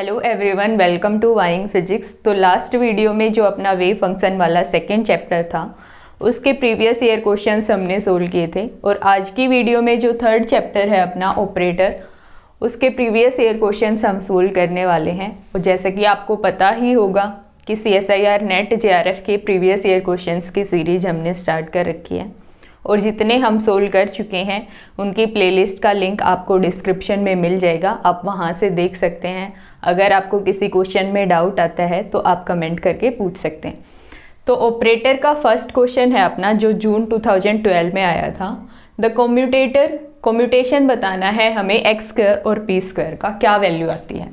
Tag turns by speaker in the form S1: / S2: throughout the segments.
S1: Hello everyone, welcome to wing physics. तो last video में जो अपना वेव फंक्शन वाला सेकंड चैप्टर था उसके प्रीवियस ईयर क्वेश्चंस हमने सोल्व किए थे, और आज की वीडियो में जो थर्ड चैप्टर है अपना ऑपरेटर, उसके प्रीवियस ईयर क्वेश्चंस हम सोल्व करने वाले हैं। और जैसा कि आपको पता ही होगा कि CSIR नेट JRF के प्रीवियस ईयर क्वेश्चंस की सीरीज हमने स्टार्ट कर रखी है, और जितने हम सोल्व कर चुके हैं उनकी प्लेलिस्ट का लिंक आपको डिस्क्रिप्शन में मिल जाएगा, आप वहां से देख सकते हैं। अगर आपको किसी क्वेश्चन में डाउट आता है तो आप कमेंट करके पूछ सकते हैं। तो ऑपरेटर का फर्स्ट क्वेश्चन है अपना जो जून 2012 में आया था। द कम्यूटेशन बताना है हमें एक्स स्क्वायर और पी स्क्वायर का क्या वैल्यू आती है।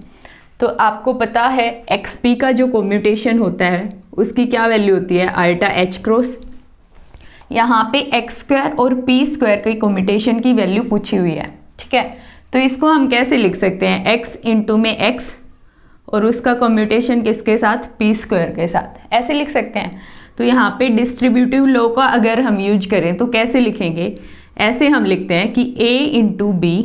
S1: तो आपको पता है एक्स पी का जो कम्यूटेशन होता है उसकी क्या वैल्यू होती है, आल्टा एच क्रॉस। यहाँ पे एक्स स्क्वायर और पी स्क्वायर की कम्यूटेशन की वैल्यू पूछी हुई है, ठीक है। तो इसको हम कैसे लिख सकते हैं, एक्स इंटू में एक्स और उसका कम्यूटेशन किसके साथ, पी स्क्वायर के साथ, ऐसे लिख सकते हैं। तो यहाँ पे डिस्ट्रीब्यूटिव लॉ का अगर हम यूज करें तो कैसे लिखेंगे, ऐसे हम लिखते हैं कि a इंटू बी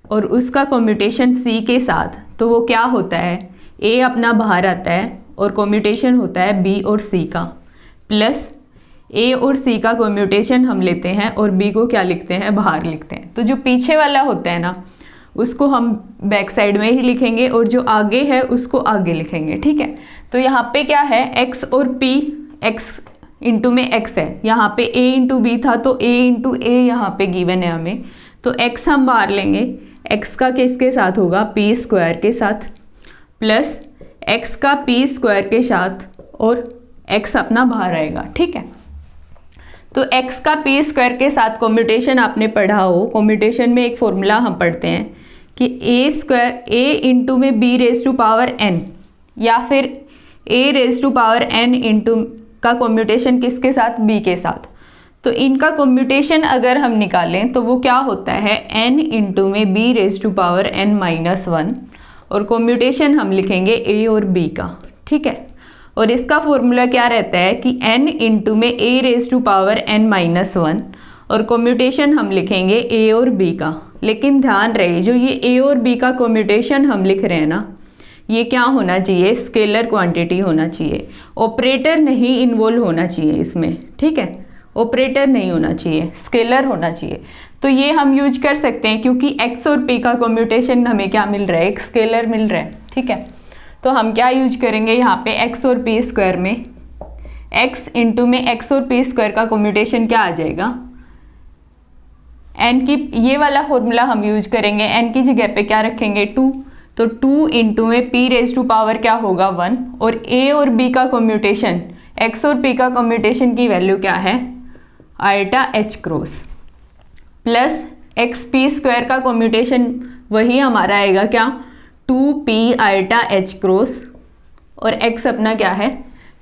S1: और उसका कम्यूटेशन c के साथ, तो वो क्या होता है, a अपना बाहर आता है और कम्यूटेशन होता है b और c का, प्लस a और c का कम्यूटेशन हम लेते हैं और b को क्या लिखते हैं, बाहर लिखते हैं। तो जो पीछे वाला होता है ना उसको हम बैक साइड में ही लिखेंगे और जो आगे है उसको आगे लिखेंगे, ठीक है। तो यहाँ पे क्या है, x और p, x इंटू में x है, यहाँ पे a इंटू बी था तो a इंटू ए यहाँ पे गिवन है हमें, तो x हम बाहर लेंगे, x का किसके साथ होगा, p स्क्वायर के साथ, प्लस x का p स्क्वायर के साथ और x अपना बाहर आएगा, ठीक है। तो x का p स्क्वायर के साथ कम्यूटेशन आपने पढ़ा हो, कम्यूटेशन में एक फॉर्मूला हम पढ़ते हैं कि a स्क्वायर a इंटू में b raise to power n या फिर a raise to power n into का कम्यूटेशन किसके साथ, b के साथ। तो इनका कम्यूटेशन अगर हम निकालें तो वो क्या होता है, n इंटू में b raise to power n minus 1 और कम्यूटेशन हम लिखेंगे a और b का, ठीक है। और इसका फॉर्मूला क्या रहता है कि n इंटू में a raise to power n minus 1 और कम्यूटेशन हम लिखेंगे a और b का। लेकिन ध्यान रहे जो ये a और b का कम्यूटेशन हम लिख रहे हैं ना, ये क्या होना चाहिए, स्केलर क्वांटिटी होना चाहिए, ऑपरेटर नहीं इन्वॉल्व होना चाहिए इसमें, ठीक है। ऑपरेटर नहीं होना चाहिए, स्केलर होना चाहिए। तो ये हम यूज कर सकते हैं क्योंकि x और p का कम्यूटेशन हमें क्या मिल रहा है, एक स्केलर मिल रहा है, ठीक है। तो हम क्या यूज करेंगे यहाँ पे x और p स्क्वायर में, x इंटू में x और p स्क्वायर का कम्यूटेशन क्या आ जाएगा, n की, ये वाला फॉर्मूला हम यूज करेंगे, n की जगह पे क्या रखेंगे 2, तो 2 इंटू में p रेज टू पावर क्या होगा 1 और a और b का कम्यूटेशन, x और p का कम्यूटेशन की वैल्यू क्या है, ultra h cross, plus x p square का कम्यूटेशन वही हमारा आएगा क्या, 2p आल्टा h क्रॉस और x अपना क्या है,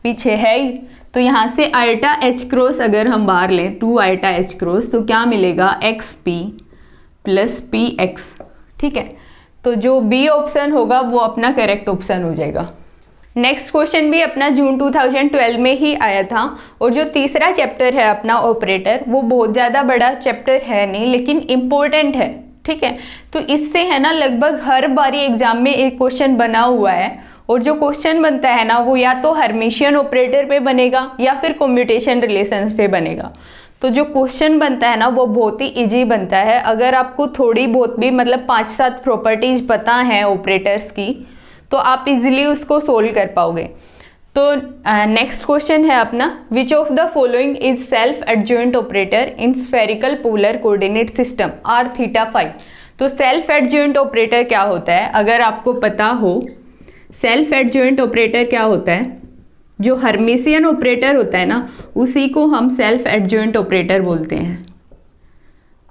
S1: पीछे है ही। तो यहाँ से आल्टा h क्रॉस अगर हम बाहर लें 2 आल्टा h क्रॉस तो क्या मिलेगा, xp प्लस px, ठीक है। तो जो b ऑप्शन होगा वो अपना करेक्ट ऑप्शन हो जाएगा। नेक्स्ट क्वेश्चन भी अपना जून 2012 में ही आया था, और जो तीसरा चैप्टर है अपना ऑपरेटर, वो बहुत ज़्यादा बड़ा चैप्टर है नहीं लेकिन इम्पोर्टेंट है, ठीक है। तो इससे है ना लगभग हर बारी एग्जाम में एक क्वेश्चन बना हुआ है, और जो क्वेश्चन बनता है ना वो या तो हर्मिशियन ऑपरेटर पे बनेगा या फिर कम्यूटेशन रिलेशंस पे बनेगा। तो जो क्वेश्चन बनता है ना वो बहुत ही इजी बनता है, अगर आपको थोड़ी बहुत भी मतलब 5-7 प्रॉपर्टीज पता है ऑपरेटर्स की तो आप इजीली उसको सोल्व कर पाओगे। तो नेक्स्ट क्वेश्चन है अपना, which of the following is self adjoint operator in spherical polar coordinate system R theta phi. तो सेल्फ एडजॉइंट ऑपरेटर क्या होता है, अगर आपको पता हो सेल्फ एडजॉइंट ऑपरेटर क्या होता है, जो हर्मिशियन ऑपरेटर होता है ना उसी को हम सेल्फ एडजॉइंट ऑपरेटर बोलते हैं,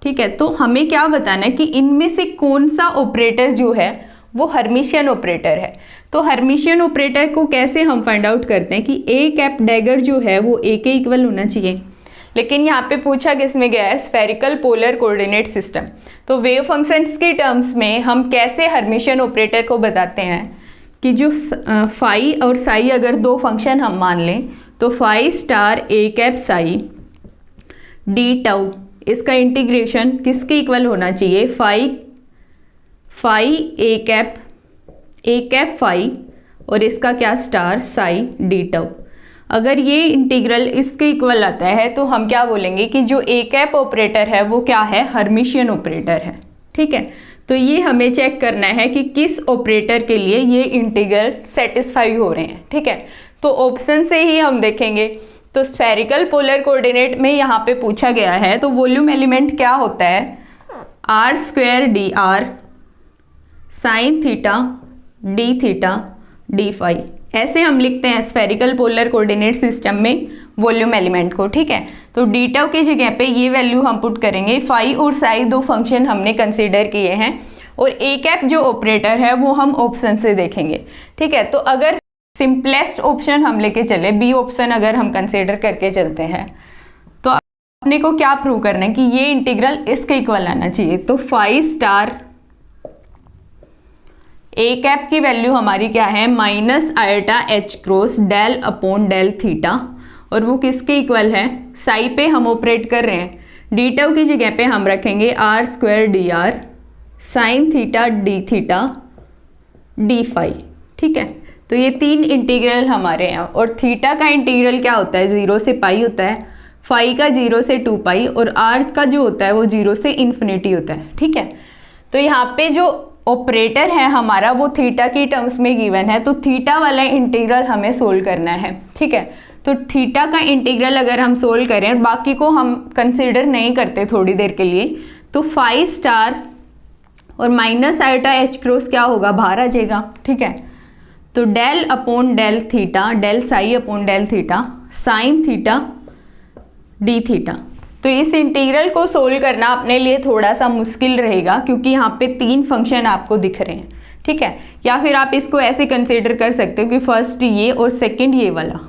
S1: ठीक है। तो हमें क्या बताना है कि इनमें से कौन सा ऑपरेटर जो है वो हर्मिशियन ऑपरेटर है। तो हर्मिशियन ऑपरेटर को कैसे हम फाइंड आउट करते हैं कि ए कैप डैगर जो है वो ए के इक्वल होना चाहिए, लेकिन यहाँ पे पूछा किस में गया है, स्फेरिकल पोलर कोऑर्डिनेट सिस्टम। तो वेव फंक्शंस की टर्म्स में हम कैसे हर्मिशियन ऑपरेटर को बताते हैं कि जो फाई और साई अगर दो फंक्शन हम मान लें तो phi star A cap Sai D tau, इसका इंटीग्रेशन किसके इक्वल होना चाहिए, फाई ए कैप फाई और इसका क्या स्टार साई डी टाउ। अगर ये इंटीग्रल इसके इक्वल आता है तो हम क्या बोलेंगे कि जो ए कैप ऑपरेटर है वो क्या है, हर्मिशियन ऑपरेटर है। ठीक है, तो ये हमें चेक करना है कि किस ऑपरेटर के लिए ये इंटीग्रल सेटिस्फाई हो रहे हैं। ठीक है, तो ऑप्शन से ही हम देखेंगे। तो स्फेरिकल पोलर कोऑर्डिनेट में यहाँ पे पूछा गया है, तो वॉल्यूम एलिमेंट क्या होता है, R square D R sine theta D theta D phi. ऐसे हम लिखते हैं स्फेरिकल पोलर कोऑर्डिनेट सिस्टम में वॉल्यूम एलिमेंट को। ठीक है, तो डी टाउ की जगह पे ये वैल्यू हम पुट करेंगे। फाई और साई दो फंक्शन हमने कंसीडर किए हैं और ए कैप जो ऑपरेटर है वो हम ऑप्शन से देखेंगे। ठीक है, तो अगर सिंपलेस्ट ऑप्शन हम लेके चले, बी ऑप्शन अगर हम कंसीडर करके चलते हैं, तो अपने को क्या प्रूव करना है कि ये इंटीग्रल इसके इक्वल आना चाहिए। तो फाई स्टार ए कैप की वैल्यू हमारी क्या है, minus iota H cross del upon del theta, और वो किसके इक्वल है, साई पे हम ऑपरेट कर रहे हैं। डी टाउ की जगह पे हम रखेंगे R square D R sine theta D theta D phi. ठीक है, तो ये तीन इंटीग्रल हमारे हैं, और थीटा का इंटीग्रल क्या होता है, 0 से पाई होता है, फाई का 0 से 2 पाई, और आर का जो होता है वो 0 से इन्फिनिटी होता है। ठीक है, तो यहाँ पे जो ऑपरेटर है हमारा वो थीटा की टर्म्स में गिवन है, तो थीटा वाला इंटीग्रल हमें सोल्व करना है। ठीक है, तो थीटा का इंटीग्रल अगर हम सोल्व करें, बाकी को हम कंसीडर नहीं करते थोड़ी देर के लिए, तो फाई स्टार और माइनस आयोटा एच क्रॉस क्या होगा, बाहर आ जाएगा। ठीक है, तो del upon del theta del psi upon del theta sine theta D theta. तो इस इंटीग्रल को सोल्व करना अपने लिए थोड़ा सा मुश्किल रहेगा, क्योंकि यहाँ पे तीन फंक्शन आपको दिख रहे हैं। ठीक है, या फिर आप इसको ऐसे कंसीडर कर सकते हो कि फर्स्ट ये और सेकंड ये वाला।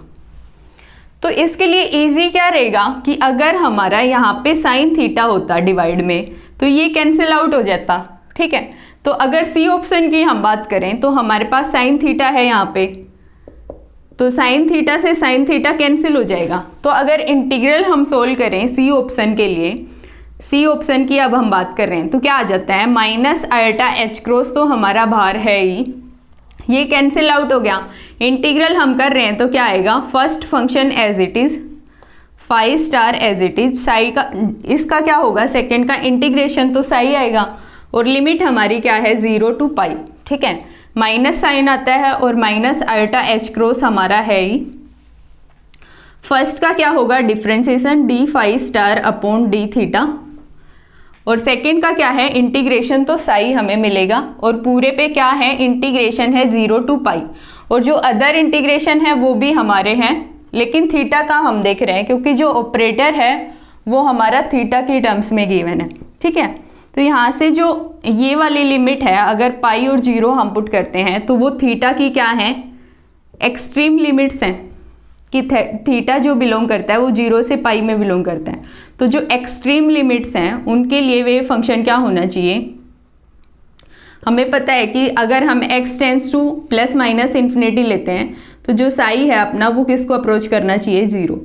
S1: तो इसके लिए इजी क्या रहेगा कि अगर हमारा यहाँ पे साइन थीटा होता डिवाइड में, तो ये कैंसिल आउट हो जाता। ठीक है, तो अगर सी ऑप्शन की हम बात करें तो हमारे पास साइन थीटा है यहाँ पे, तो साइन थीटा से साइन थीटा कैंसिल हो जाएगा। तो अगर इंटीग्रल हम सोल्व करें सी ऑप्शन के लिए, सी ऑप्शन की अब हम बात कर रहे हैं, तो क्या आ जाता है, माइनस आयोटा एच क्रॉस तो हमारा बाहर है ही, ये कैंसिल आउट हो गया। इंटीग्रल हम कर रहे हैं तो क्या आएगा, first function as it is, phi star as it is, psi का इसका क्या होगा, सेकेंड का इंटीग्रेशन तो साई आएगा, और लिमिट हमारी क्या है, 0 to पाई। ठीक है, माइनस साइन आता है और माइनस आयोटा एच क्रॉस हमारा है ही। फर्स्ट का क्या होगा, differentiation D phi star upon D theta, और सेकंड का क्या है, इंटीग्रेशन तो साई हमें मिलेगा, और पूरे पे क्या है, इंटीग्रेशन है 0 to पाई, और जो अदर इंटीग्रेशन है वो भी हमारे हैं, लेकिन थीटा का हम देख रहे हैं क्योंकि जो ऑपरेटर है वो हमारा थीटा की टर्म्स में गिवन है। ठीक है, तो यहाँ से जो ये वाली लिमिट है, अगर पाई और 0 हम पुट करते हैं तो वो थीटा की क्या है, एक्सट्रीम लिमिट्स हैं, कि थीटा जो बिलोंग करता है वो 0 से पाई में बिलोंग करता है। तो जो एक्सट्रीम लिमिट्स हैं उनके लिए वेव फंक्शन क्या होना चाहिए, हमें पता है कि अगर हम x tense two plus minus infinity लेते हैं तो जो साई है अपना वो किसको अप्रोच करना चाहिए, 0।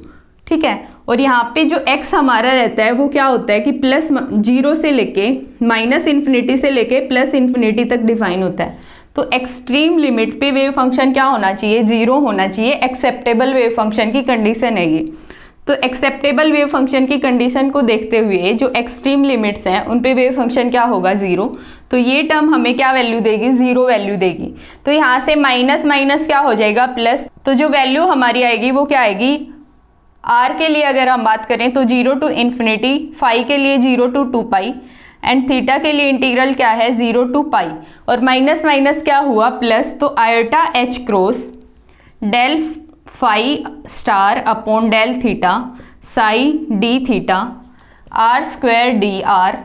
S1: ठीक है, और यहाँ पे जो x हमारा रहता है वो क्या होता है कि प्लस 0 से लेके माइनस इन्फिनिटी से लेके प्लस इन्फिनिटी तक डिफाइन होता है। तो एक्सट्रीम लिमिट पे वेव फंक्शन क्या होना चाहिए, 0 होना चाहिए। एक्सेप्टेबल वेव फंक्शन की कंडीशन है ये। तो एक्सेप्टेबल वेव फंक्शन की कंडीशन को देखते हुए जो एक्सट्रीम लिमिट्स हैं उन पे वेव फंक्शन क्या होगा, 0। तो ये टर्म हमें क्या वैल्यू देगी, 0 वैल्यू देगी। तो यहाँ से माइनस माइनस क्या हो जाएगा, प्लस। तो जो वैल्यू हमारी आएगी वो क्या आएगी, r के लिए अगर हम बात करें तो 0 to इन्फिनिटी, फाई के लिए 0 to 2 पाई, एंड थीटा के लिए इंटीग्रल क्या है, 0 to पाई, और माइनस माइनस क्या हुआ, प्लस। तो iota H cross del phi star upon del theta psi d theta r square D r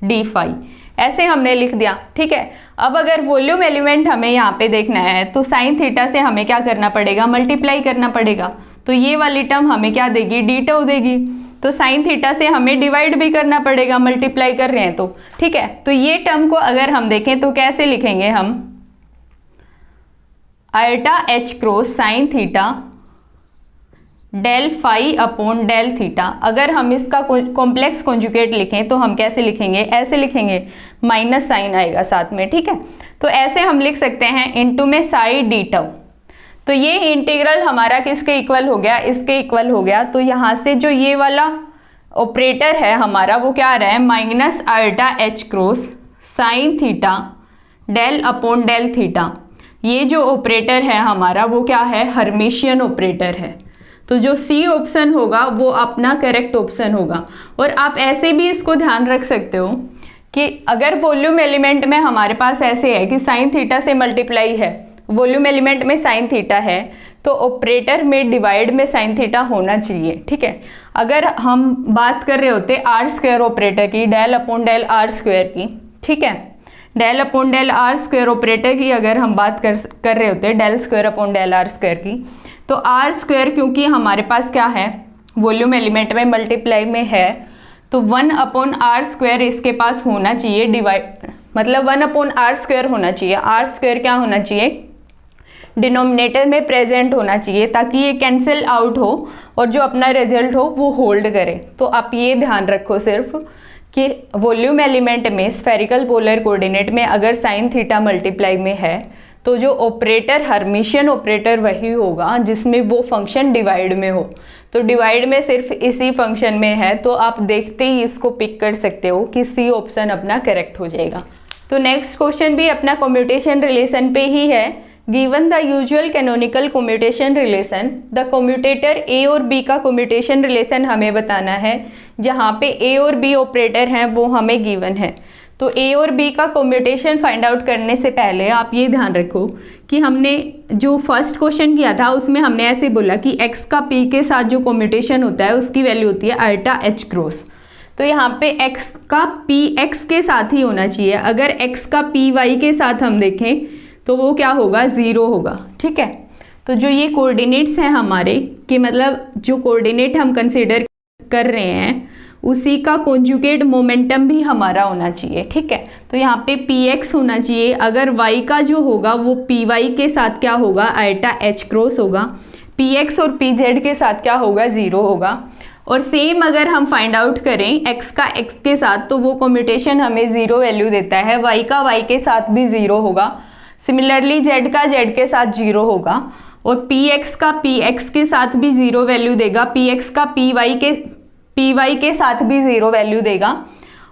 S1: d phi, ऐसे हमने लिख दिया। ठीक है, अब अगर वॉल्यूम एलिमेंट हमें यहाँ पे देखना है तो साइन थीटा से हमें क्या करना पड़ेगा, मल्टीप्लाई करना पड़ेगा। तो ये वाली टर्म हमें क्या देगी, डी टाउ देगी। तो साइन थीटा से हमें डिवाइड भी करना पड़ेगा, मल्टीप्लाई कर रहे हैं तो। ठीक है, तो ये टर्म को अगर हम देखें तो कैसे लिखेंगे हम, iota H cross sine theta del phi upon del theta. अगर हम इसका कॉम्प्लेक्स कॉन्जुगेट लिखें तो हम कैसे लिखेंगे, ऐसे लिखेंगे, माइनस साइन आएगा साथ में, ठीक है। तो ऐसे हम लिख सकते हैं इनटू में साई डी टाउ। तो ये इंटीग्रल हमारा किसके इक्वल हो गया, इसके इक्वल हो गया। तो यहाँ से जो ये वाला ऑपरेटर है हमारा वो क्या आ रहा है, minus iota h cross sine theta del upon del theta. ये जो ऑपरेटर है हमारा वो क्या है, हर्मिशियन ऑपरेटर है। तो जो सी ऑप्शन होगा वो अपना करेक्ट ऑप्शन होगा। और आप ऐसे भी इसको ध्यान रख सकते हो कि अगर वॉल्यूम एलिमेंट में हमारे पास ऐसे है कि साइन थीटा से मल्टीप्लाई है, वॉल्यूम एलिमेंट में साइन थीटा है, तो ऑपरेटर में डिवाइड में साइन थीटा होना चाहिए, ठीक है। अगर हम बात कर रहे होते आर स्क्वायर ऑपरेटर की, del upon del r square की, ठीक है, del upon del r square operator की अगर हम बात कर रहे होते del square upon del r square की, तो आर स्क्वायर क्योंकि हमारे पास क्या है, वॉल्यूम एलिमेंट में मल्टीप्लाई में है, तो 1 अपॉन आर स्क्वायर इसके पास होना चाहिए, डिवाइड मतलब 1 अपॉन आर स्क्वायर होना चाहिए। आर स्क्वायर क्या होना चाहिए, डिनोमिनेटर में प्रेजेंट होना चाहिए, ताकि ये कैंसिल आउट हो और जो अपना रिजल्ट हो वो होल्ड करे। तो आप ये ध्यान रखो सिर्फ कि वॉल्यूम एलिमेंट में स्फेरिकल पोलर कोऑर्डिनेट में अगर साइन थीटा मल्टीप्लाई में है तो जो ऑपरेटर हर्मिशियन ऑपरेटर वही होगा जिसमें वो फंक्शन डिवाइड में हो। तो डिवाइड में सिर्फ इसी फंक्शन में है, तो आप देखते ही इसको पिक कर सकते हो कि सी ऑप्शन अपना करेक्ट हो जाएगा। तो नेक्स्ट क्वेश्चन भी अपना कम्यूटेशन रिलेशन पे ही है। Given the usual canonical commutation relation, the commutator A और बी का कम्यूटेशन रिलेशन हमें बताना है, जहाँ पे ए और बी ऑपरेटर हैं वो हमें गिवन है। तो ए और बी का कम्यूटेशन फाइंड आउट करने से पहले आप ये ध्यान रखो कि हमने जो फर्स्ट क्वेश्चन किया था उसमें हमने ऐसे बोला कि x का p के साथ जो कम्यूटेशन होता है उसकी वैल्यू होती है अल्टा h क्रॉस। तो यहाँ पे x का p x के साथ ही होना चाहिए। अगर x का p y के साथ हम देखें तो वो क्या होगा, 0 होगा, ठीक है। तो जो ये कोऑर्डिनेट्स हैं हमारे कि मतलब जो कोऑर्डिनेट हम कंसीडर कर रहे हैं उसी का कॉन्जुगेट मोमेंटम भी हमारा होना चाहिए, ठीक है। तो यहाँ पे px होना चाहिए। अगर y का जो होगा वो py के साथ क्या होगा, अल्टा h क्रॉस होगा। px और pz के साथ क्या होगा, 0 होगा। और सेम अगर हम फाइंड आउट करें x का x के साथ तो वो कम्यूटेशन हमें 0 वैल्यू देता है। y का y के साथ भी 0 होगा। सिमिलरली z का z के साथ 0 होगा। और px का px के साथ भी 0 वैल्यू देगा। px का py के साथ भी 0 वैल्यू देगा।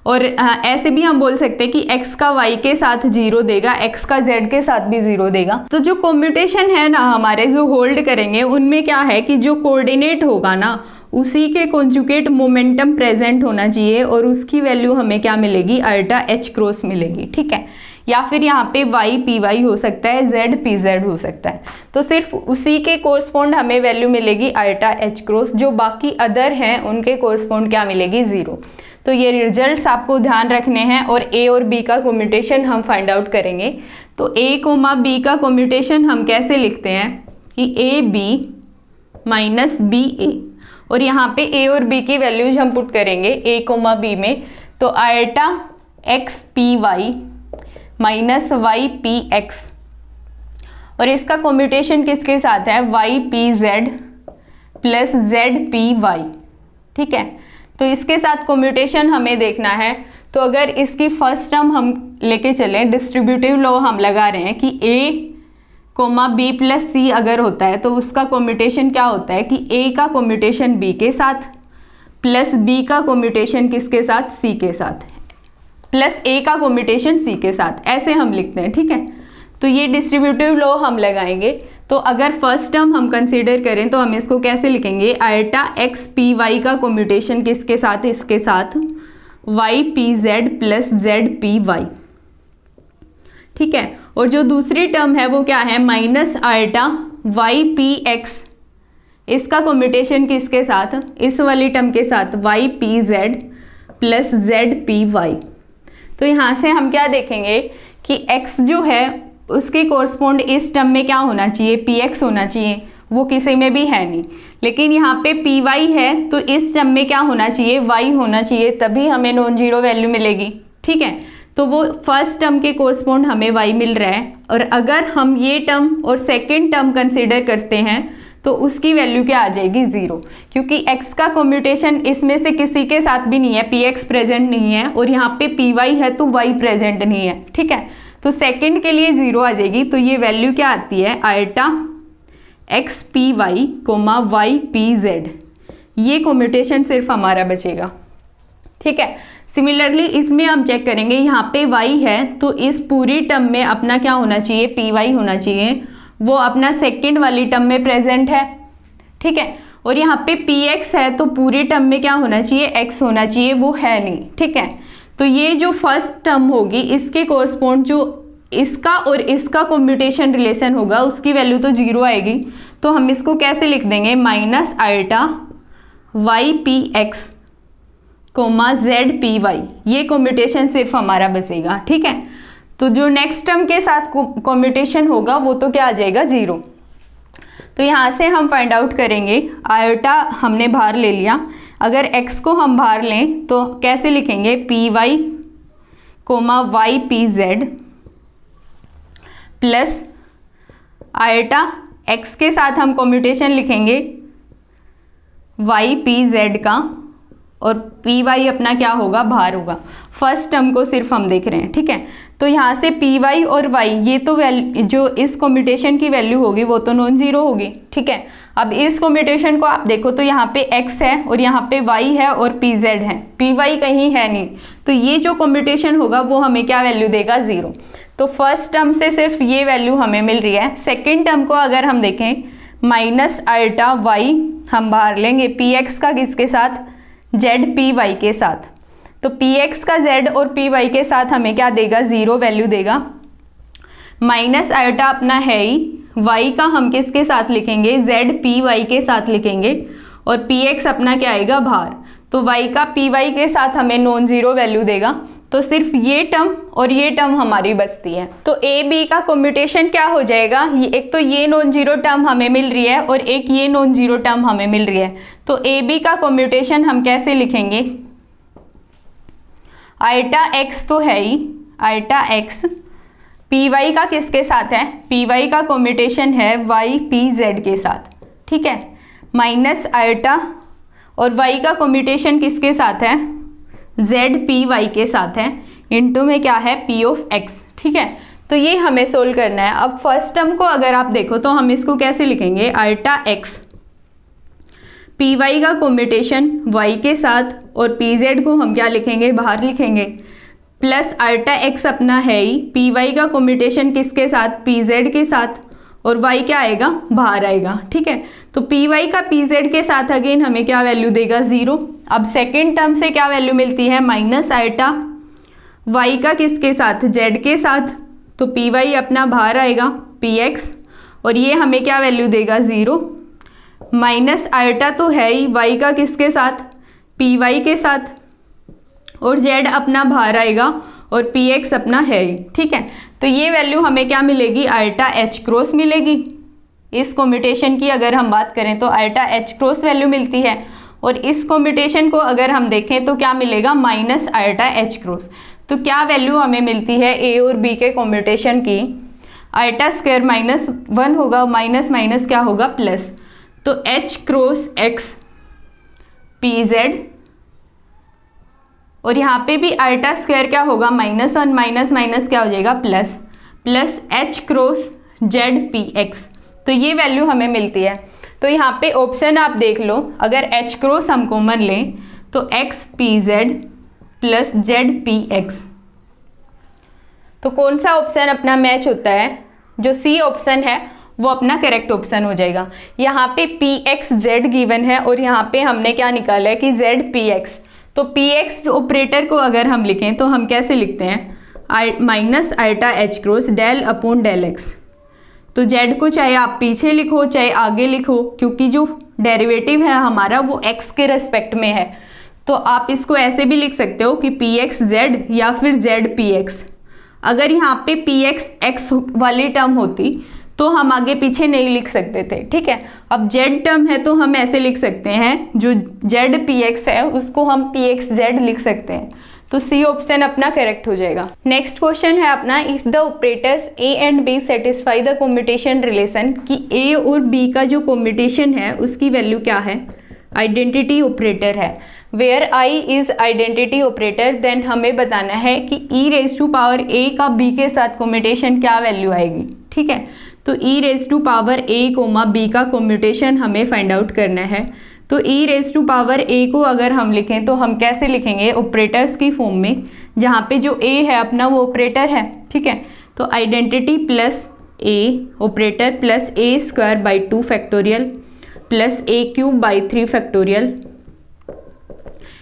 S1: और ऐसे भी हम बोल सकते हैं कि x का y के साथ 0 देगा, x का z के साथ भी 0 देगा। तो जो कम्यूटेशन है ना हमारे जो होल्ड करेंगे उनमें क्या है कि जो कोऑर्डिनेट होगा ना उसी के कॉन्जुगेट मोमेंटम प्रेजेंट होना चाहिए और उसकी वैल्यू हमें क्या मिलेगी, अल्टा h क्रॉस मिलेगी, ठीक है। या फिर यहाँ पे y py हो सकता है, z pz हो सकता है। तो सिर्फ उसी के कोरस्पॉन्ड हमें वैल्यू मिलेगी अल्टा h क्रॉस, जो बाकी अदर हैं उनके कोरस्पॉन्ड क्या मिलेगी, 0। तो ये रिजल्ट्स आपको ध्यान रखने हैं और a और b का कम्यूटेशन हम फाइंड आउट करेंगे। तो a कोमा b का कम्यूटेशन हम कैसे लिखते हैं कि a b minus b a, और यहाँ पे a और b की वैल्यूज हम पुट करेंगे a कोमा b में। तो अल्टा x p y minus y p x, और इसका कम्यूटेशन किसके साथ है, y p z plus z p y, ठीक है। तो इसके साथ कम्यूटेशन हमें देखना है। तो अगर इसकी फर्स्ट टर्म हम लेके चलें, डिस्ट्रीब्यूटिव लॉ हम लगा रहे हैं कि a कोमा बी प्लस सी अगर होता है तो उसका कम्यूटेशन क्या होता है कि a का कम्यूटेशन b के साथ प्लस b का कम्यूटेशन किसके साथ, c के साथ, प्लस a का कम्यूटेशन c के साथ, ऐसे हम लिखते हैं, ठीक है। तो ये डिस्ट्रीब्यूटिव लॉ हम लगाएंगे। तो अगर फर्स्ट टर्म हम कंसीडर करें तो हम इसको कैसे लिखेंगे, अल्टा x पी वाई का कम्यूटेशन किसके साथ, इसके साथ y p z plus z p y, ठीक है। और जो दूसरी टर्म है वो क्या है, minus iota y p x, इसका कम्यूटेशन किसके साथ, इस वाली टर्म के साथ y p z plus z p y. तो यहाँ से हम क्या देखेंगे कि x जो है उसके कोरस्पॉन्ड इस टर्म में क्या होना चाहिए, px होना चाहिए, वो किसी में भी है नहीं। लेकिन यहाँ पे py है तो इस टर्म में क्या होना चाहिए, y होना चाहिए, तभी हमें नॉन जीरो वैल्यू मिलेगी, ठीक है। तो वो फर्स्ट टर्म के कोरस्पॉन्ड हमें y मिल रहा है। और अगर हम ये टर्म और सेकेंड टर्म कंसिडर करते हैं तो उसकी वैल्यू क्या आ जाएगी 0, क्योंकि x का कम्यूटेशन इसमें से किसी के साथ भी नहीं है, px प्रेजेंट नहीं है और यहाँ पे py है तो y प्रेजेंट नहीं है, ठीक है। तो सेकंड के लिए 0 आ जाएगी। तो ये वैल्यू क्या आती है, iota x p y comma y p z, ये कम्यूटेशन सिर्फ हमारा बचेगा, ठीक है। सिमिलरली इसमें हम चेक करेंगे, यहाँ पे y है तो इस पूरी टर्म में अपना क्या होना चाहिए, पी वाई होना चाहिए, वो अपना सेकंड वाली टर्म में प्रेजेंट है, ठीक है। और यहाँ पे पी एक्स है तो पूरी टर्म में क्या होना चाहिए, x होना चाहिए, वो है नहीं, ठीक है। तो ये जो फर्स्ट टर्म होगी इसके कोरस्पॉन्ड जो इसका और इसका कम्यूटेशन रिलेशन होगा उसकी वैल्यू तो 0 आएगी। तो हम इसको कैसे लिख देंगे, minus iota y p x comma z p y, ये कम्यूटेशन सिर्फ हमारा बचेगा, ठीक है। तो जो नेक्स्ट टर्म के साथ कम्यूटेशन होगा वो तो क्या आ जाएगा 0। तो यहाँ से हम फाइंड आउट करेंगे, आयोटा हमने बाहर ले लिया, अगर x को हम बाहर लें तो कैसे लिखेंगे, p y comma y p z plus iota x के साथ हम कम्यूटेशन लिखेंगे वाई पी जेड का और पी वाई अपना क्या होगा, बाहर होगा। फर्स्ट टर्म को सिर्फ हम देख रहे हैं, ठीक है। तो यहाँ से पी वाई और वाई ये तो जो इस कम्यूटेशन की वैल्यू होगी वो तो नॉन जीरो होगी, ठीक है। अब इस कम्यूटेशन को आप देखो तो यहाँ पे x है और यहाँ पे y है और पी जेड है, पी वाई कहीं है नहीं, तो ये जो कम्यूटेशन होगा वो हमें क्या वैल्यू देगा, 0। तो फर्स्ट टर्म से सिर्फ ये वैल्यू हमें मिल रही है। सेकेंड टर्म को अगर हम देखें, माइनस आयटा वाई हम बाहर लेंगे, पी एक्स का किसके साथ, जेड पी वाई के साथ, तो पी एक्स का जेड और पी वाई के साथ हमें क्या देगा, 0 वैल्यू देगा। माइनस आयोटा अपना है ही, वाई का हम किसके साथ लिखेंगे, जेड पी वाई के साथ लिखेंगे और पी एक्स अपना क्या आएगा बाहर, तो वाई का पी वाई के साथ हमें नॉन जीरो वैल्यू देगा। तो सिर्फ ये टर्म और ये टर्म हमारी बचती है। तो ए बी का कम्यूटेशन क्या हो जाएगा, एक तो ये नॉन जीरो टर्म हमें मिल रही है और एक ये नॉन जीरो टर्म हमें मिल रही है। तो ए बी का कम्यूटेशन हम कैसे लिखेंगे, आयटा एक्स तो है ही, आयटा एक्स पी वाई का किसके साथ है, पी वाई का कम्यूटेशन है वाई पी जेड के साथ, ठीक है। माइनस आयटा और वाई का कम्यूटेशन किसके साथ है, जेड पी वाई के साथ है, इनटू में क्या है, पी ऑफ एक्स, ठीक है। तो ये हमें सोल्व करना है। अब फर्स्ट टर्म को अगर आप देखो तो हम इसको कैसे लिखेंगे, आयटा एक्स पी वाई का कम्यूटेशन वाई के साथ और पी जेड को हम क्या लिखेंगे, बाहर लिखेंगे, प्लस आयटा एक्स अपना है ही, पी वाई का कम्यूटेशन किसके साथ, पी जेड के साथ, और वाई क्या आएगा, बाहर आएगा, ठीक है। तो पी वाई का पी जेड के साथ अगेन हमें क्या वैल्यू देगा, 0। अब सेकेंड टर्म से क्या वैल्यू मिलती है, माइनस आयटा वाई का किसके साथ, जेड के साथ, तो पी वाई अपना बाहर आएगा, पी एक्स, और ये हमें क्या वैल्यू देगा, 0। माइनस आयटा तो है ही, वाई का किसके साथ, पी वाई के साथ, और जेड अपना बाहर आएगा और पी एक्स अपना है ही, ठीक है। तो ये वैल्यू हमें क्या मिलेगी, आयटा एच क्रॉस मिलेगी। इस कम्यूटेशन की अगर हम बात करें तो आयटा एच क्रॉस वैल्यू मिलती है, और इस कम्यूटेशन को अगर हम देखें तो क्या मिलेगा, माइनस आयटा एच क्रॉस। तो क्या वैल्यू हमें मिलती है ए और बी के कम्यूटेशन की, आयटा स्क्वायर माइनस 1 होगा, माइनस माइनस क्या होगा, प्लस, तो H cross x P Z, और यहाँ पे भी आयटा स्क्वायर क्या होगा, -1 माइनस माइनस क्या हो जाएगा, plus, plus H cross Z p x. तो ये वैल्यू हमें मिलती है। तो यहाँ पे ऑप्शन आप देख लो, अगर एच क्रॉस हम कॉमन लें तो x P z plus z p x, तो कौन सा ऑप्शन अपना मैच होता है, जो सी ऑप्शन है वो अपना करेक्ट ऑप्शन हो जाएगा। यहाँ पे पी एक्स जेड गिवन है और यहाँ पे हमने क्या निकाला है कि जेड पी एक्स। तो पी एक्स ऑपरेटर को अगर हम लिखें तो हम कैसे लिखते हैं, minus iota H cross del upon del x. तो जेड को चाहे आप पीछे लिखो चाहे आगे लिखो, क्योंकि जो डेरिवेटिव है हमारा वो एक्स के रेस्पेक्ट में है, तो आप इसको ऐसे भी लिख सकते हो कि पी एक्स जेड या फिर जेड पी एक्स। अगर यहाँ पे पी एक्स एक्स वाली टर्म होती तो हम आगे पीछे नहीं लिख सकते थे, ठीक है। अब जेड टर्म है तो हम ऐसे लिख सकते हैं, जो जेड पी एक्स है उसको हम पी एक्स जेड लिख सकते हैं। तो सी ऑप्शन अपना करेक्ट हो जाएगा। नेक्स्ट क्वेश्चन है अपना, if the operators A and B satisfy the commutation relation, कि ए और बी का जो कम्यूटेशन है उसकी वैल्यू क्या है, आइडेंटिटी ऑपरेटर है। Where I is identity operator, then हमें बताना है कि e raise to power A का बी के साथ कम्यूटेशन क्या वैल्यू आएगी। ठीक है, तो e raise to power A comma B का कम्यूटेशन हमें फाइंड आउट करना है। तो e raise to power A को अगर हम लिखें तो हम कैसे लिखेंगे, ऑपरेटर्स की फॉर्म में, जहाँ पे जो ए है अपना वो ऑपरेटर है। ठीक है, तो identity plus A operator plus A square by 2 factorial plus A cube by 3 factorial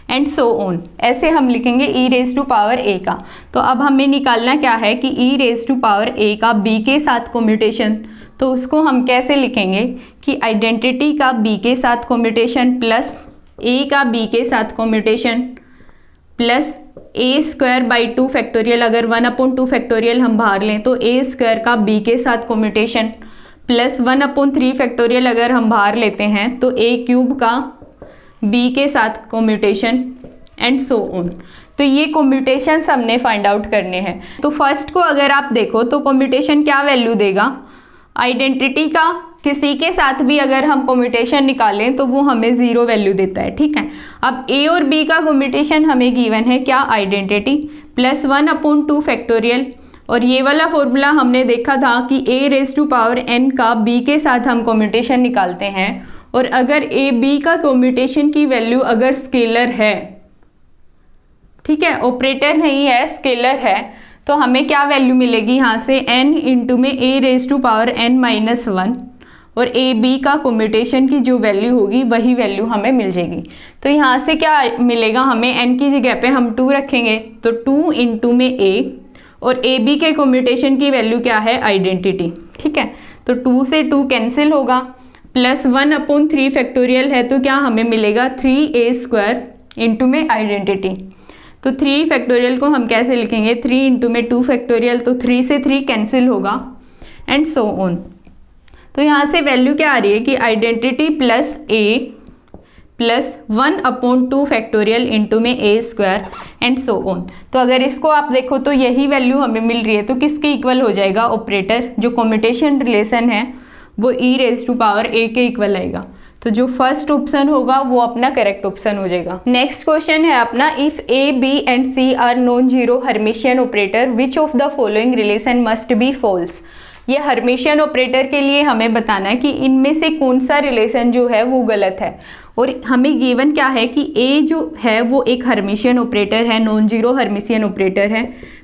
S1: and so on, ऐसे हम लिखेंगे ई रेज टू पावर ए का। तो अब हमें निकालना क्या है कि e raise to power A का बी के साथ कम्यूटेशन, तो उसको हम कैसे लिखेंगे कि आइडेंटिटी का बी के साथ कम्यूटेशन प्लस ए का बी के साथ commutation plus A square by 2 factorial, अगर 1/2 फैक्टोरियल हम बाहर लें तो ए स्क्वायर का बी के साथ कम्यूटेशन प्लस 1/3 फैक्टोरियल अगर हम बाहर लेते हैं तो ए क्यूब का बी के साथ कम्यूटेशन एंड सो ऑन। तो ये कम्यूटेशंस हमने फाइंड आउट करने हैं। तो फर्स्ट को अगर आप देखो तो कम्यूटेशन क्या वैल्यू देगा, आइडेंटिटी का किसी के साथ भी अगर हम कम्यूटेशन निकालें तो वो हमें 0 वैल्यू देता है। ठीक है, अब ए और बी का कम्यूटेशन हमें गिवन है क्या, आइडेंटिटी प्लस 1/2 फैक्टोरियल, और ये वाला फॉर्मूला हमने देखा था कि ए रेज टू पावर एन का बी के साथ हम कम्यूटेशन निकालते हैं, और अगर ए बी का कम्यूटेशन की वैल्यू अगर स्केलर है, ठीक है, ऑपरेटर नहीं है स्केलर है, तो हमें क्या वैल्यू मिलेगी यहाँ से, n इंटू में ए रेज टू पावर n-1, और ए बी का कम्यूटेशन की जो वैल्यू होगी वही वैल्यू हमें मिल जाएगी। तो यहाँ से क्या मिलेगा हमें, n की जगह पे हम 2 रखेंगे तो 2 इंटू में a, और ए बी के कम्यूटेशन की वैल्यू क्या है, आइडेंटिटी। ठीक है, तो 2 से 2 कैंसिल होगा, प्लस 1/3 फैक्टोरियल है तो क्या हमें मिलेगा 3a स्क्वायर इंटू में आइडेंटिटी। तो 3 फैक्टोरियल को हम कैसे लिखेंगे, 3 इंटू में 2 फैक्टोरियल, तो 3 से 3 कैंसिल होगा एंड सो ऑन। तो यहाँ से वैल्यू क्या आ रही है कि identity plus a plus 1/2 factorial into में a square and so on. तो अगर इसको आप देखो तो यही वैल्यू हमें मिल रही है, तो किसके इक्वल हो जाएगा, ऑपरेटर जो कम्यूटेशन रिलेशन है वो ई रेज टू पावर ए के इक्वल आएगा। तो जो फर्स्ट ऑप्शन होगा वो अपना करेक्ट ऑप्शन हो जाएगा। नेक्स्ट क्वेश्चन है अपना, if A B and C are non zero Hermitian operator which of the following relation must be false. ये हर्मिशियन ऑपरेटर के लिए हमें बताना है कि इनमें से कौन सा रिलेशन जो है वो गलत है, और हमें गिवन क्या है कि ए जो है वो एक हर्मिशियन ऑपरेटर है, नॉन जीरो हर्मिशियन ऑपरेटर है,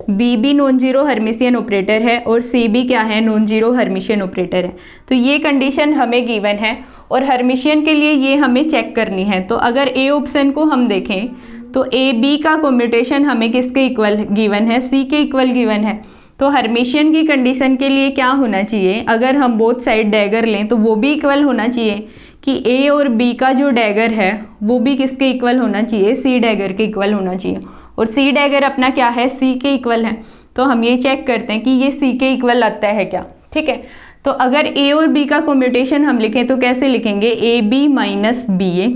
S1: बी भी नॉन जीरो हर्मिशियन ऑपरेटर है, और सी भी क्या है, नॉन जीरो हर्मिशियन ऑपरेटर है। तो ये कंडीशन हमें गिवन है, और हर्मिशियन के लिए ये हमें चेक करनी है। तो अगर ए ऑप्शन को हम देखें तो ए बी का कम्यूटेशन हमें किसके इक्वल गिवन है, सी के इक्वल गिवन है। तो हर्मिशियन की कंडीशन के लिए क्या होना चाहिए, अगर हम बोथ साइड डैगर लें तो वो भी इक्वल होना चाहिए कि ए और बी का जो डैगर है वो भी किसके इक्वल होना चाहिए, सी डैगर के इक्वल होना चाहिए, और सी डैगर अपना क्या है, सी के इक्वल है। तो हम ये चेक करते हैं कि ये सी के इक्वल आता है क्या। ठीक है, तो अगर ए और बी का कम्यूटेशन हम लिखें तो कैसे लिखेंगे, ए बी माइनस बी ए,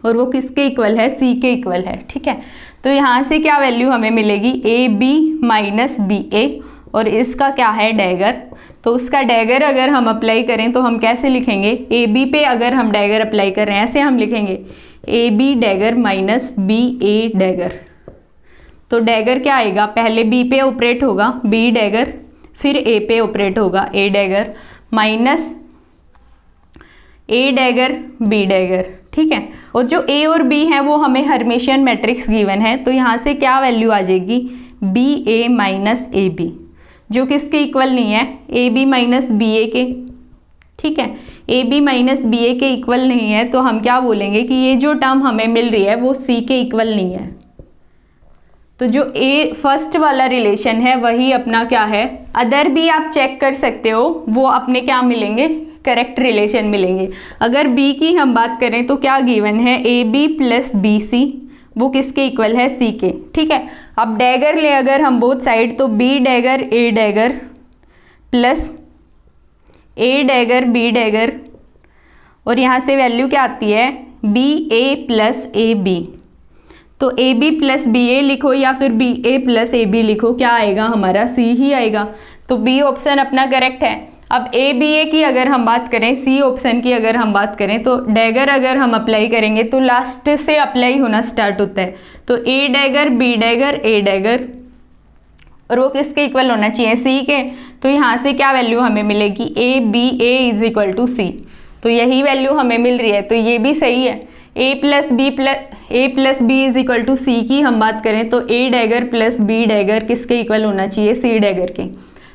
S1: और वो किसके इक्वल है, सी के इक्वल है। ठीक है, तो यहाँ से क्या वैल्यू हमें मिलेगी, ए बी माइनस बी ए, और इसका क्या है डैगर। तो उसका डैगर अगर हम अप्लाई करें तो हम कैसे लिखेंगे, ए बी पे अगर हम डैगर अप्लाई कर रहे हैं ऐसे हम लिखेंगे A B dagger minus B A dagger. तो डैगर क्या आएगा, पहले बी पे ऑपरेट होगा बी डैगर, फिर ए पे ऑपरेट होगा ए डैगर, माइनस ए डैगर बी डैगर। ठीक है, और जो ए और बी है वो हमें हर्मिशियन मैट्रिक्स गिवन है, तो यहाँ से क्या वैल्यू आ जाएगी, B A minus A B, जो किसके इक्वल नहीं है, A B minus B A के। ठीक है, A B minus B A के इक्वल नहीं है, तो हम क्या बोलेंगे कि ये जो टर्म हमें मिल रही है वो सी के इक्वल नहीं है। तो जो ए फर्स्ट वाला रिलेशन है वही अपना क्या है, अदर भी आप चेक कर सकते हो, वो अपने क्या मिलेंगे, करेक्ट रिलेशन मिलेंगे। अगर बी की हम बात करें तो क्या गिवन है, A B plus B C, वो किसके इक्वल है, सी के। ठीक है, अब डैगर ले अगर हम बोथ साइड तो B dagger A dagger plus A dagger B dagger, और यहाँ से वैल्यू क्या आती है, B A plus A B. तो A B plus B A लिखो या फिर B A plus A B लिखो, क्या आएगा हमारा सी ही आएगा। तो बी ऑप्शन अपना करेक्ट है। अब ए बी ए की अगर हम बात करें, सी ऑप्शन की अगर हम बात करें, तो डैगर अगर हम अप्लाई करेंगे तो लास्ट से अप्लाई होना स्टार्ट होता है। तो A dagger B dagger A dagger, और वो किसके इक्वल होना चाहिए, सी के। तो यहाँ से क्या वैल्यू हमें मिलेगी, A B A is equal to C. तो यही वैल्यू हमें मिल रही है, तो ये भी सही है। A plus B is equal to C की हम बात करें तो A dagger plus B dagger किसके इक्वल होना चाहिए, सी डैगर के।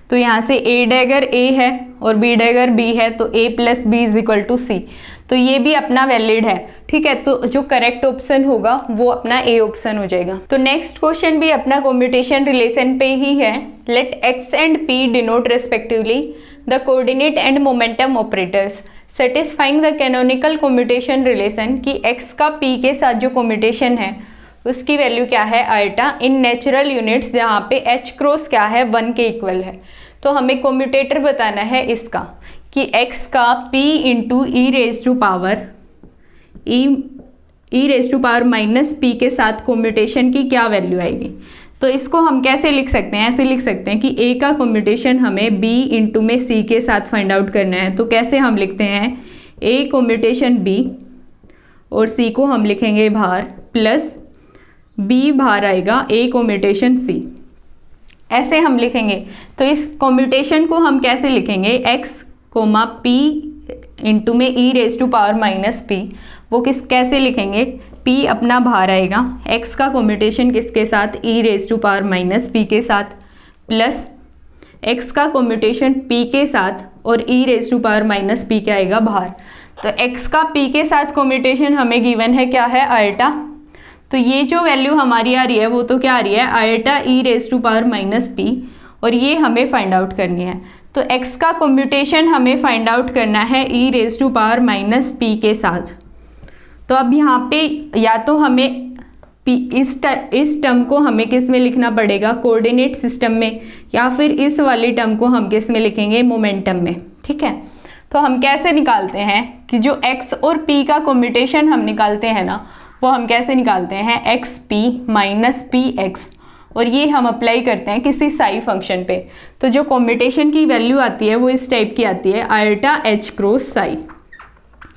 S1: तो यहाँ से ए डैगर ए है और बी डैगर बी है, तो A plus B is equal to C. तो ये भी अपना वैलिड है, ठीक है। तो जो करेक्ट ऑप्शन होगा वो अपना ए ऑप्शन हो जाएगा। तो नेक्स्ट क्वेश्चन भी अपना कॉम्यूटेशन रिलेशन पे ही है। Let X and P denote respectively the coordinate and momentum operators satisfying the canonical commutation relation, कि x का p के साथ जो कॉम्यूटेशन है उसकी वैल्यू क्या है, आयटा, इन नेचुरल यूनिट्स, जहाँ पे h क्रॉस क्या है, 1 के इक्वल है। तो हमें कॉम्यूटेटर बताना है इसका कि x का p into e raise to power minus p के साथ कॉम्यूटेशन की क्या वैल्यू आएगी। तो इसको हम कैसे लिख सकते हैं, ऐसे लिख सकते हैं कि a का कॉम्यूटेशन हमें b इंटू में c के साथ फाइंड आउट करना है। तो कैसे हम लिखते हैं, a कॉम्यूटेशन b और c को हम लिखेंगे बाहर, प्लस b बाहर आएगा a कॉम्यूटेशन c, ऐसे हम लिखेंगे। तो इस कॉम्यूटेशन को हम कैसे लिखेंगे, x कोमा p इंटू में e raise to power minus p, वो कैसे लिखेंगे, p अपना बाहर आएगा, x का कॉम्यूटेशन किसके साथ, e raise to power minus p के साथ, प्लस x का कॉम्यूटेशन p के साथ और e raise to power minus p क्या आएगा बाहर। तो x का p के साथ कॉम्यूटेशन हमें गिवन है, क्या है, आयटा। तो ये जो वैल्यू हमारी आ रही है वो तो क्या आ रही है, iota e raise to power minus p, और ये हमें फाइंड आउट करनी है। तो x का कॉम्यूटेशन हमें फाइंड आउट करना है e raise to power minus p के साथ। तो अब यहाँ पे या तो हमें इस टर्म को हमें किस में लिखना पड़ेगा, कोऑर्डिनेट सिस्टम में, या फिर इस वाली टर्म को हम किस में लिखेंगे, मोमेंटम में, ठीक है। तो हम कैसे निकालते हैं कि जो x और p का कॉम्यूटेशन हम निकालते हैं ना, वो हम कैसे निकालते हैं, x P minus P x, और ये हम अप्लाई करते हैं किसी साई फंक्शन पे। तो जो कॉम्यूटेशन की वैल्यू आती है वो इस टाइप की आती है, आयटा एच क्रॉस साई,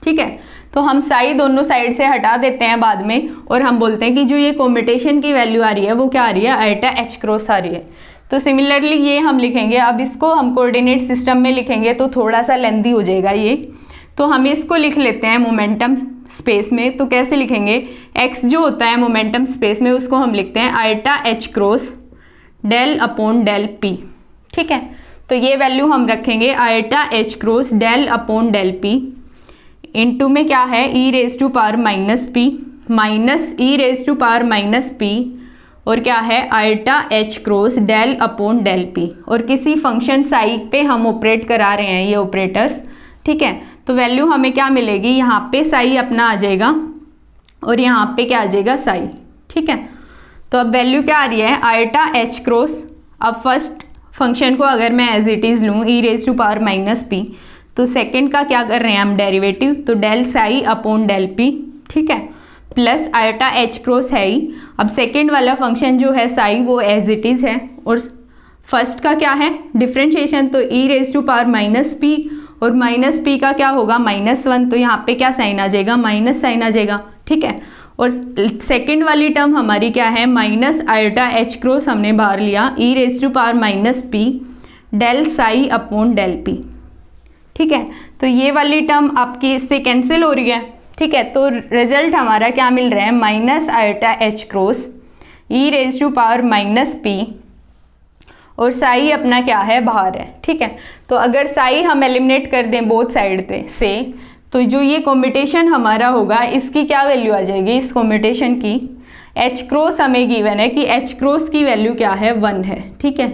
S1: ठीक है। तो हम साई दोनों साइड से हटा देते हैं बाद में, और हम बोलते हैं कि जो ये कॉम्यूटेशन की वैल्यू आ रही है वो क्या आ रही है, आयटा एच क्रॉस आ रही है। तो सिमिलरली ये हम लिखेंगे। अब इसको हम कोऑर्डिनेट सिस्टम में लिखेंगे तो थोड़ा सा लेंथी हो जाएगा ये, तो हम इसको लिख लेते हैं मोमेंटम स्पेस में। तो कैसे लिखेंगे, x जो होता है मोमेंटम स्पेस में उसको हम लिखते हैं iota H cross del upon del p, ठीक है। तो ये वैल्यू हम रखेंगे iota H cross del upon del p into में क्या है, e raise to power minus p minus e raise to power minus p, और क्या है, iota H cross del upon del p, और किसी फंक्शन साई पे हम ऑपरेट करा रहे हैं ये ऑपरेटर्स, ठीक है। तो वैल्यू हमें क्या मिलेगी, यहाँ पे साई अपना आ जाएगा और यहाँ पे क्या आ जाएगा, साई, ठीक है। तो अब वैल्यू क्या आ रही है, आयटा एच क्रॉस। अब फर्स्ट फंक्शन को अगर मैं एज इट इज़ लूँ, e raise to power minus p, तो सेकंड का क्या कर रहे हैं हम, डेरिवेटिव, तो del psi upon del p, ठीक है, प्लस आयटा एच क्रॉस है ही। अब सेकंड वाला फंक्शन जो है साई वो एज इट इज़ है, और फर्स्ट का क्या है, डिफ्रेंशिएशन, तो e raise to power minus p और माइनस p का क्या होगा, -1, तो यहाँ पे क्या साइन आ जाएगा, माइनस साइन आ जाएगा, ठीक है। और सेकंड वाली टर्म हमारी क्या है, माइनस आयटा एच क्रॉस हमने बाहर लिया, e raise to power minus p del psi upon del p, ठीक है। तो ये वाली टर्म आपकी इससे कैंसिल हो रही है, ठीक है। तो रिजल्ट हमारा क्या मिल रहा है, minus iota H cross e raise to power minus p, और साई अपना क्या है, बाहर है, ठीक है। तो अगर साई हम एलिमिनेट कर दें बोथ साइड से, तो जो ये कॉम्यूटेशन हमारा होगा इसकी क्या वैल्यू आ जाएगी, इस कॉम्यूटेशन की, एच क्रॉस हमें गिवन है कि एच क्रॉस की वैल्यू क्या है, 1 है, ठीक है।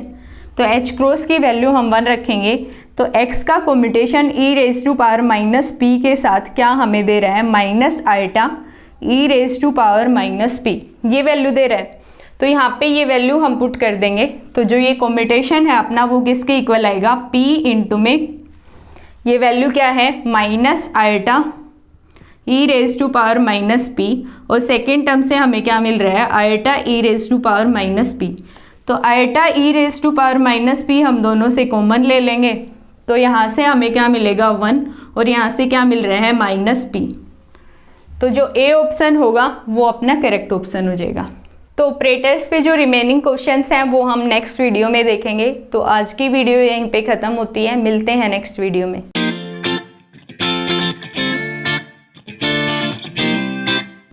S1: तो एच क्रॉस की वैल्यू हम 1 रखेंगे। तो x का commutation e raise to power minus p के साथ क्या हमें दे रहा है, minus iota e raise to power minus p, ये वैल्यू दे रहा है। तो यहाँ पे ये वैल्यू हम पुट कर देंगे, तो जो ये कॉम्यूटेशन है अपना वो किसके इक्वल आएगा, p इंटू में ये वैल्यू क्या है, minus iota e raise to power minus P, और सेकेंड टर्म से हमें क्या मिल रहा है, iota e raise to power minus P. तो iota e raise to power minus P हम दोनों से कॉमन ले लेंगे, तो यहाँ से हमें क्या मिलेगा 1, और यहाँ से क्या मिल रहा है माइनस पी। तो जो ए ऑप्शन होगा वो अपना करेक्ट ऑप्शन हो जाएगा। तो ऑपरेटर्स पे जो रिमेनिंग क्वेश्चंस हैं वो हम नेक्स्ट वीडियो में देखेंगे। तो आज की वीडियो यहीं पे ख़त्म होती है, मिलते हैं नेक्स्ट वीडियो में।